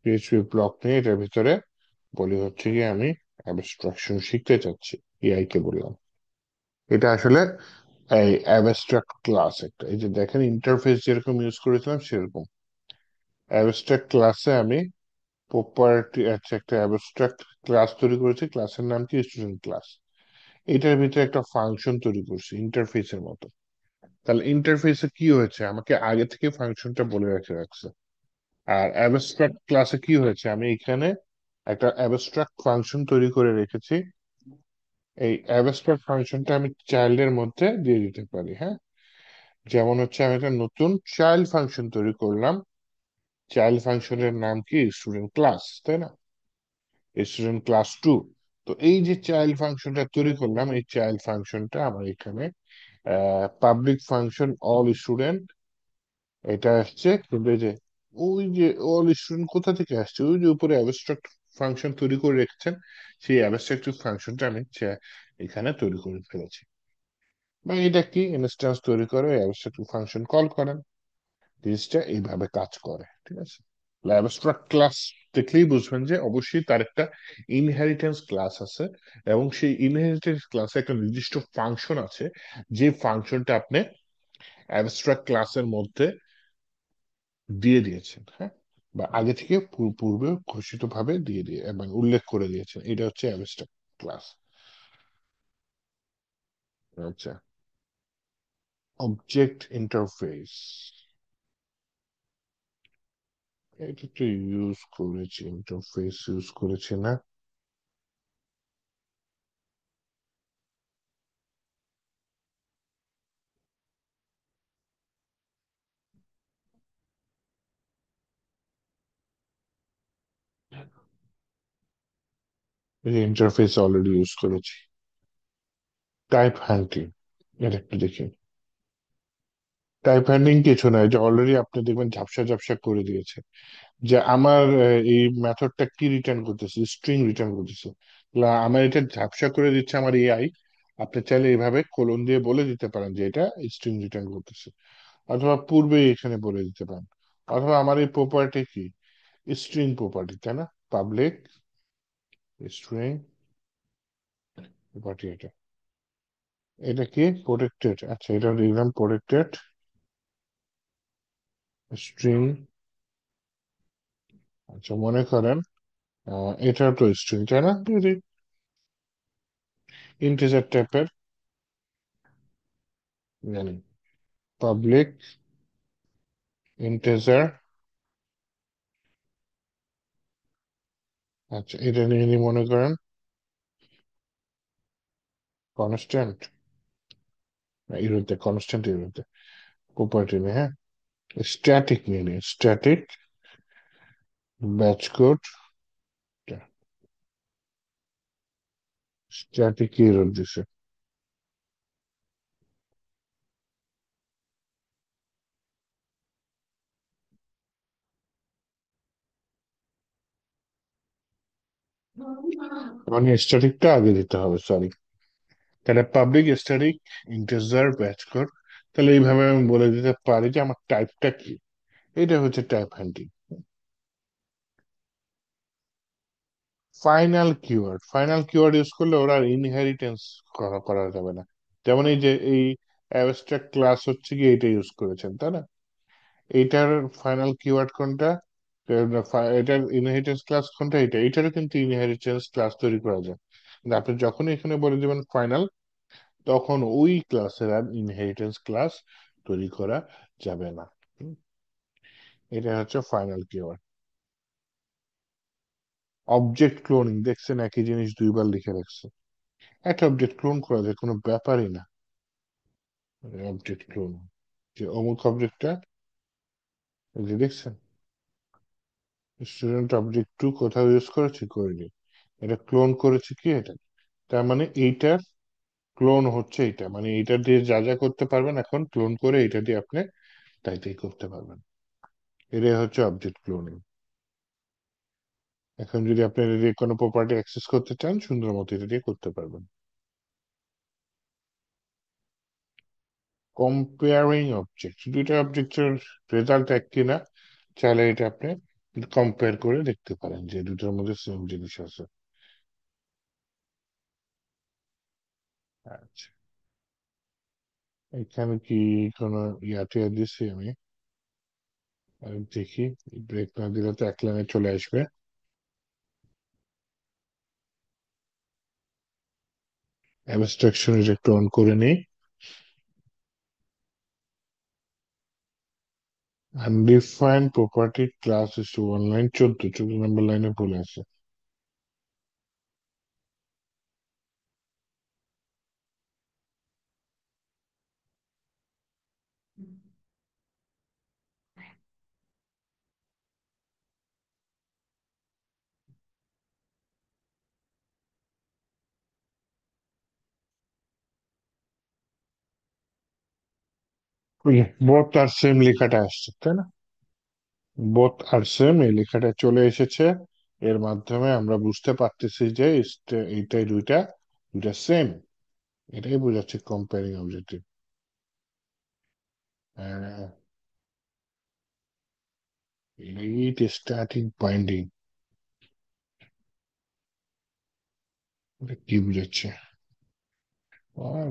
S1: পিএইচপি ব্লক নিয়ে এটার ভিতরে বলি হচ্ছে কি আমি অ্যাবস্ট্রাকশন শিখতে চাচ্ছি, এআই কে বললাম। এটা আসলে এই অ্যাবস্ট্রাক্ট ক্লাস একটা, এই যে দেখেন ইন্টারফেস যেরকম ইউজ করেছিলাম সেরকম অ্যাবস্ট্রাক্ট ক্লাসে আমি প্রপার্টি, আচ্ছা একটা অ্যাবস্ট্রাক্ট ক্লাস তৈরি করেছি, ক্লাসের নাম কি স্টুডেন্ট ক্লাস। এটার ভিতরে একটা ফাংশন তৈরি করছি ইন্টারফেসের মতো। তাহলে ইন্টারফেসে কি হয়েছে, আমাকে আগে থেকে ফাংশনটা বলে রেখে রাখছে। আর অ্যাবস্ট্রাক্ট ক্লাসে কি হয়েছে, আমি এখানে একটা অ্যাবস্ট্রাক্ট ফাংশন তৈরি করে রেখেছি। এই অ্যাবস্ট্রাক্ট ফাংশনটা আমি চাইল্ডের মধ্যে দিয়ে দিতে পারি, হ্যাঁ। যেমন হচ্ছে আমি একটা নতুন চাইল্ড ফাংশন তৈরি করলাম, চাইল্ড ফাংশনের নাম কি স্টুডেন্ট ক্লাস, তাই না, স্টুডেন্ট ক্লাস টু। তো এই যে চাইল্ড ফাংশনটা তৈরি করলাম, এই চাইল্ড ফাংশনটা আমার এখানে পাবলিক ফাংশন অল স্টুডেন্ট, এটা আসছে। কিন্তু এই যে ওই যে অল স্টুডেন্ট কোথা থেকে আসছে, ওই যে উপরে অ্যাবস্ট্রাক্ট ফাংশন তৈরি করে রেখেছেন, সেই অ্যাবস্ট্রাক্ট ফাংশনটা আমি এখানে তৈরি করে ফেলেছি। বা এটা কি ইনস্ট্যান্স তৈরি করে অ্যাবস্ট্রাক্ট ফাংশন কল করেন, জিনিসটা এইভাবে কাজ করে, ঠিক আছে। অ্যাবস্ট্রাক্ট ক্লাস দেখলেই বুঝবেন যে অবশ্যই তার একটা ইনহেরিটেন্স ক্লাস আছে, এবং সেই ইনহেরিটেন্স ক্লাসে একটা নির্দিষ্ট ফাংশন আছে, যে ফাংশনটা আপনি অ্যাবস্ট্রাক্ট ক্লাসের মধ্যে দিয়ে দিয়েছেন, হ্যাঁ, বা আগে থেকে পূর্বে ঘোষিত ভাবে দিয়ে এবং উল্লেখ করে দিয়েছেন, এটা হচ্ছে অ্যাবস্ট্রাক্ট ক্লাস। আচ্ছা, অবজেক্ট ইন্টারফেস, এটা তো ইউজ করেছি, ইন্টারফেস ইউজ করেছি না। ইন্টারফেস অলরেডি ইউজ করেছি। টাইপ হ্যান্ডিং, এটা একটু দেখি। টাইপ হ্যান্ডিং কিছু নয়, যে অলরেডি আপনি দেখবেন ঝাপসা ঝাপসা করে দিয়েছে, যে আমার এই মেথডটা কি রিটার্ন করতেছে, স্ট্রিং রিটার্ন করতেছে। আমার এটা ঝাপসা করে দিচ্ছে আমার এআই। আপনি চাইলে এইভাবে কোলন দিয়ে বলে দিতে পারেন যে এটা স্ট্রিং রিটার্ন করতেছে, অথবা পূর্বে এখানে বলে দিতে পারেন। অথবা আমার এই প্রপার্টি কি স্ট্রিং প্রপার্টি, তাই না, পাবলিক স্ট্রিং প্রপার্টি, এটা এটা কি প্রোটেক্টেড, আচ্ছা এটা লিখলাম প্রোটেক্টেড স্ট্রিং। আচ্ছা মনে করেন এটা তো স্ট্রিং, তাই না, যদি ইন্টিজার টাইপের জানি, পাবলিক ইন্টিজার, আচ্ছা এটা নিয়ে নি মনে করেন কনস্ট্যান্ট, ইউরোতে কনস্ট্যান্ট, ইউরোতে প্রপার্টি নিয়ে, হ্যাঁ। স্ট্যাটিক নিয়ে নি, static batch code, static euro দিছে। মানে স্ট্যাটিকটা আগে দিতে হবে, সরি। তাহলে public static integer batch code, তাহলে এইভাবে আমি বলে দিতে পারি যে আমার টাইপটা কি, এটা হচ্ছে টাইপ হ্যান্ডিং। ফাইনাল কিওয়ার্ড ইউজ করলে ওরা ইনহেরিটেন্স করা যাবে না। যেমন এই যে এই অ্যাবস্ট্রাক্ট ক্লাস হচ্ছে কি এটা ইউজ করেছেন, তাই না, এইটার ফাইনাল কিওয়ার্ড কোনটা, এটার ইনহেরিটেন্স ক্লাস কোনটা, এটারও কিন্তু ইনহেরিটেন্স ক্লাস তৈরি করা যায়। কিন্তু আপনি যখনই এখানে বলে দিবেন ফাইনাল, তখন ওই ক্লাসের আর ইনহেরিটেন্স ক্লাস তৈরি করা যাবে না। হুম, এটা হচ্ছে ফাইনাল কিওয়ার্ড। অবজেক্ট ক্লোনিং দেখছেন, একই জিনিস দুইবার লিখে রাখছে। একটা অবজেক্ট ক্লোন করা যায়, কোনো ব্যাপারই না। অবজেক্ট ক্লোন, যে অমুক অবজেক্টটা, এই যে দেখছেন স্টুডেন্ট অবজেক্ট টু কোথাও ইউজ করেছি, করিনি। এটা ক্লোন করেছে কি এটা, তার মানে এইটার ক্লোন হচ্ছে এটা, মানে এইটা দিয়ে যা যা করতে পারবেন এখন ক্লোন করে এটা দিয়ে আপনি তাই তাই করতে পারবেন। এটাই হচ্ছে অবজেক্ট ক্লোনিং। এখন যদি আপনি এটা দিয়ে কোনো প্রপার্টি অ্যাক্সেস করতে চান, সুন্দর মতো এটা দিয়ে করতে পারবেন। কম্পেয়ারিং অবজেক্ট, দুইটা অবজেক্টের রেজাল্ট এক কিনা, চাইলে এটা আপনি কম্পেয়ার করে দেখতে পারেন যে দুটোর মধ্যে সেম জিনিস আছে। আচ্ছা, এখানে কি কোনো ইয়াতে দিছি আমি? দেখি, ব্রেক না দিলে তো এক লাইনে চলে আসবে। অ্যাবস্ট্রাকশন এটা একটু অন করে নেই। Undefined property class is to one line, 14 নম্বর লাইনে ভুল আছে। বোথ আর সেম লেখাটা আসছে, তাই না? বোথ আর সেম এই লেখাটা চলে এসেছে। এর মাধ্যমে আমরা বুঝতে পারতেছি যে এইটাই দুইটা দুইটা সেম। এটাই বোঝাচ্ছে comparing objective. Eight starting binding, এটা কি বুঝাচ্ছে? আর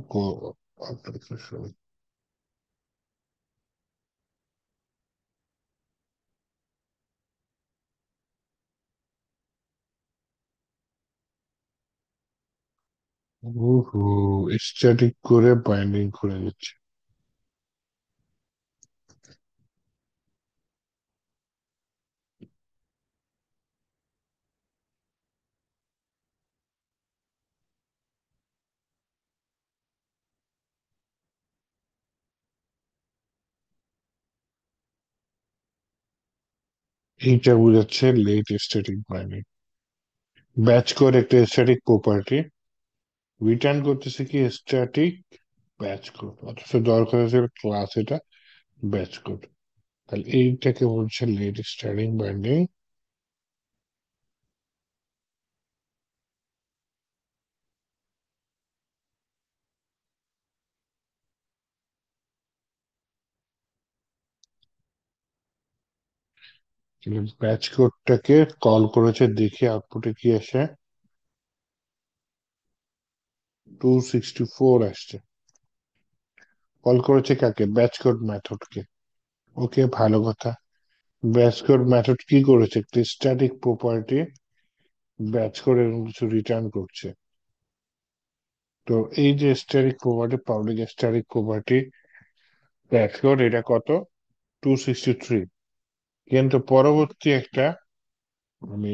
S1: স্ট্যাটিক করে বাইন্ডিং করে দিচ্ছে। এইটা বোঝাচ্ছে late static binding. Batch code একটা স্ট্যাটিক প্রপার্টি, রিটার্ন করতেছে কি স্ট্যাটিক ব্যাচ কোড, অথচ দরকার হচ্ছে ক্লাস এটা ব্যাচ কোড। তাহলে এইটাকে বলছে লেট স্ট্যাটিক বাইন্ডিং। ব্যাচ কোডটাকে কল করেছে, দেখি আউটপুটে কি আসে। 264 আসছে। কল করেছে কাকে? Batch code মেথডকে। ওকে, ভালো কথা। ব্যাচ কোড মেথড কি করেছে? একটি স্ট্যাটিক প্রপার্টি ব্যাচ কোড এরকম কিছু রিটার্ন করছে। তো এই যে static property, public static property batch code, এটা কত? 263। কিন্তু পরবর্তী একটা আমি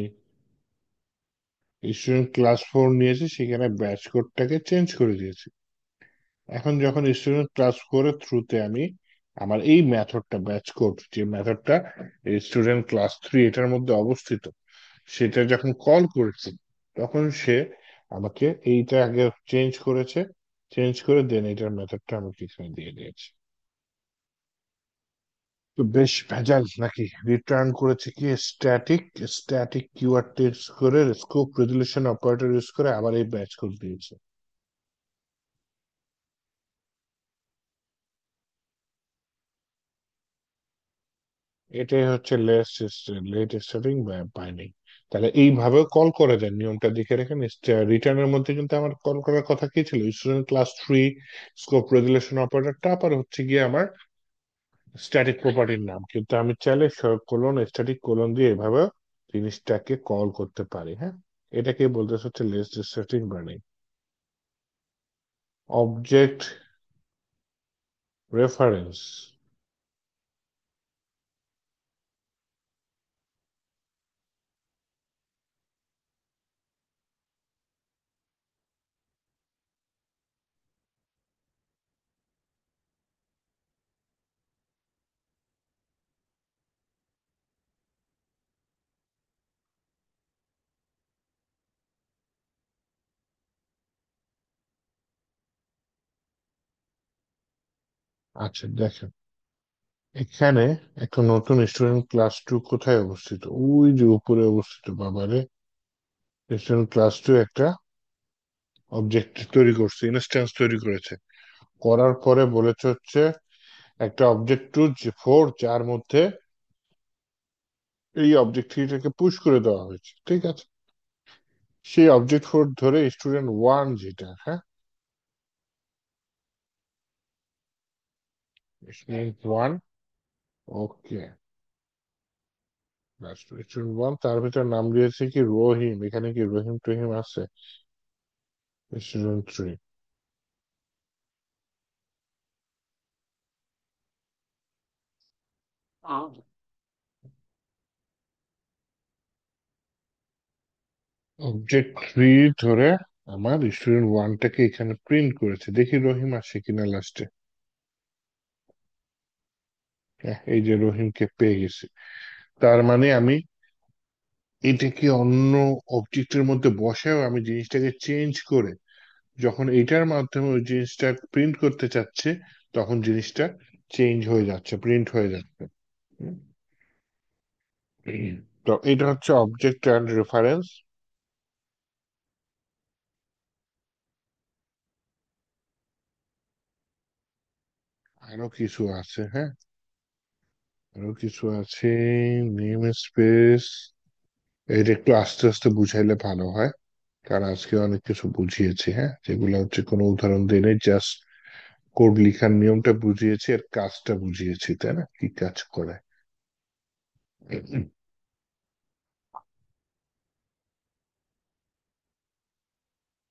S1: স্টুডেন্ট ক্লাস 4 নিয়েছি, সেখানে ব্যাচ কোডটাকে চেঞ্জ করে দিয়েছি। এখন যখন স্টুডেন্ট ক্লাস 4 এর থ্রুতে আমি আমার এই মেথডটা ব্যাচ কোড, যে মেথডটা স্টুডেন্ট ক্লাস 3 এটার মধ্যে অবস্থিত, সেটা যখন কল করেছি, তখন সে আমাকে এইটা আগে চেঞ্জ করেছে, চেঞ্জ করে দেন এটার মেথডটা আমাকে এখানে দিয়ে দিয়েছে। তো বেশ ভেজাল নাকি? রিটার্ন করেছে কি স্ট্যাটিক, স্ট্যাটিক কিওয়ার্ড ইউজ করে স্কোপ রেজুলেশন অপারেটর ইউজ করে আবার এই ব্যাচ কোড দিয়েছে। এটাই হচ্ছে লেট স্টার্টিং বাইন্ডিং। তাহলে এইভাবে কল করা যায়, নিয়মটা দেখে রাখেন। রিটার্নের মধ্যে কিন্তু আমার কল করার কথা কি ছিল? স্টুডেন্ট ক্লাস 3 স্কোপ রেজুলেশন অপারেটরটা, আবার হচ্ছে গিয়ে আমার স্ট্যাটিক প্রপার্টির নাম। কিন্তু আমি চাইলে কোলন স্ট্যাটিক কোলন দিয়ে এভাবে জিনিসটাকে কল করতে পারি। হ্যাঁ, এটাকে বলতেছে হচ্ছে less static binding. Object reference. আচ্ছা দেখেন, এখানে একটা নতুন স্টুডেন্ট ক্লাস 2 কোথায় অবস্থিত? ওই যে উপরে অবস্থিত, বাবারে। স্টুডেন্ট ক্লাস 2 একটা অবজেক্ট তৈরি করছে, ইনস্ট্যান্স তৈরি করেছে। করার পরে বলেছে হচ্ছে একটা অবজেক্ট 2 4 যার মধ্যে এই অবজেক্ট থ্রিটাকে পুশ করে দেওয়া হয়েছে, ঠিক আছে। সেই অবজেক্ট ফোর ধরে স্টুডেন্ট ওয়ান যেটা, হ্যাঁ, স্টুডেন্ট ওয়ান, ওকে, স্টুডেন্ট ওয়ান, তার ভিতরে নাম দিয়েছে কি রহিম, এখানে কি রহিম টহিম আছে? স্টুডেন্ট থ্রি, অবজেক্ট থ্রি ধরে আমার স্টুডেন্ট ওয়ানটাকে এখানে প্রিন্ট করেছে, দেখি রহিম আসে কিনা লাস্টে। এই যে রহিমকে পেয়ে গেছি। তার মানে আমি এটাকে অন্য অবজেক্টের মধ্যে বসাও আমি জিনিসটাকে চেঞ্জ করে যখন এটার মাধ্যমে ওই জিনিসটা প্রিন্ট করতে চাচ্ছে, তখন জিনিসটা চেঞ্জ হয়ে যাচ্ছে, প্রিন্ট হয়ে যাচ্ছে। হুম। তো এটা হচ্ছে অবজেক্ট অ্যান্ড রেফারেন্স। আরো কিছু আছে, হ্যাঁ, আরো কিছু আছে। নেম স্পেস, এটা একটু আস্তে আস্তে বুঝাইলে ভালো হয়, কারণ আজকে অনেক কিছু বুঝিয়েছি, হ্যাঁ, যেগুলো হচ্ছে কোনো উদাহরণ দিয়ে নেই, জাস্ট কোড লিখার নিয়মটা বুঝিয়েছি আর কাজটা বুঝিয়েছি, তাই না, কি কাজ করে।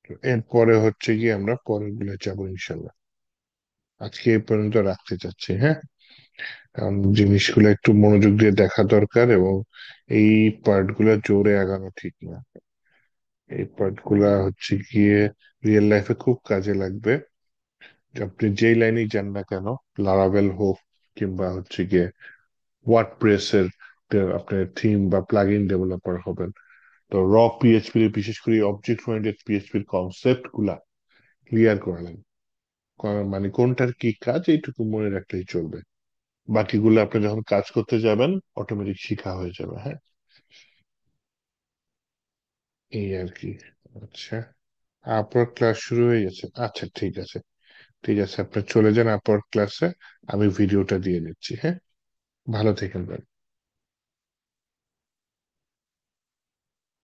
S1: তো এরপরে হচ্ছে গিয়ে আমরা পরের গুলো যাবো ইনশাল্লাহ। আজকে এই পর্যন্ত রাখতে চাচ্ছি, হ্যাঁ, কারণ জিনিসগুলো একটু মনোযোগ দিয়ে দেখা দরকার, এবং এই পার্ট গুলা জোরে আগানো ঠিক না। এই পার্ট গুলা হচ্ছে গিয়ে রিয়েল লাইফে খুব কাজে লাগবে। আপনি যেই লাইনেই যান না কেন, লারাভেল হোক কিংবা হচ্ছে গিয়ে ওয়ার্ডপ্রেসের আপনার থিম বা প্লাগইন ডেভেলপার হবেন, তো পিএইচপি, বিশেষ করে অবজেক্ট ওরিয়েন্টেড পিএইচপির কনসেপ্ট গুলা ক্লিয়ার করা লাগবে। মানে কোনটার কি কাজ এইটুকু মনে রাখলেই চলবে, বাকিগুলো আপনি যখন কাজ করতে যাবেন অটোমেটিক শিখা হয়ে যাবে, হ্যাঁ। এই আর কি। আচ্ছা, আপনার ক্লাস শুরু হয়ে গেছে, আচ্ছা ঠিক আছে। ঠিক আছে, আপনি চলে যান আপনার ক্লাসে, আমি ভিডিওটা দিয়ে দিচ্ছি, হ্যাঁ। ভালো থেকেন ভাই।